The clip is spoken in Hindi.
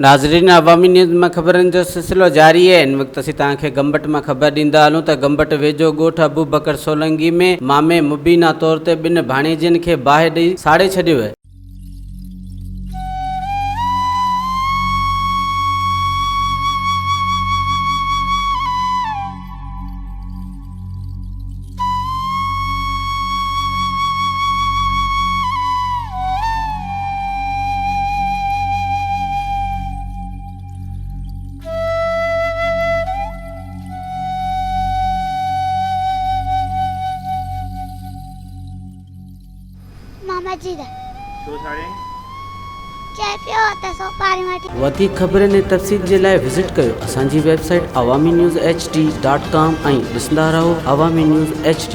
नाज़रीन, अवामी न्यूज़ में खबरन जो सिलसिलो जारी है। इन वक्त असीं तव्हांखे गंबट में खबर ॾींदा हलूं त गंबट वेझो ॻोठ अबू बकर सोलंगी में मामे मुबीना तौर ते ॿिनि भाणेजियुनि खे बाहि ॾेई साड़े छॾियो आहे। मामा जी दा छो छाड़े चाय पियो त सो पारी में वधीक खबरनि ऐं तफ़सील जे लाइ विज़िट कयो असांजी वेबसाइट awamiNewsHD.com ऐं ॾिसंदा रहो अवामी न्यूज़ HD।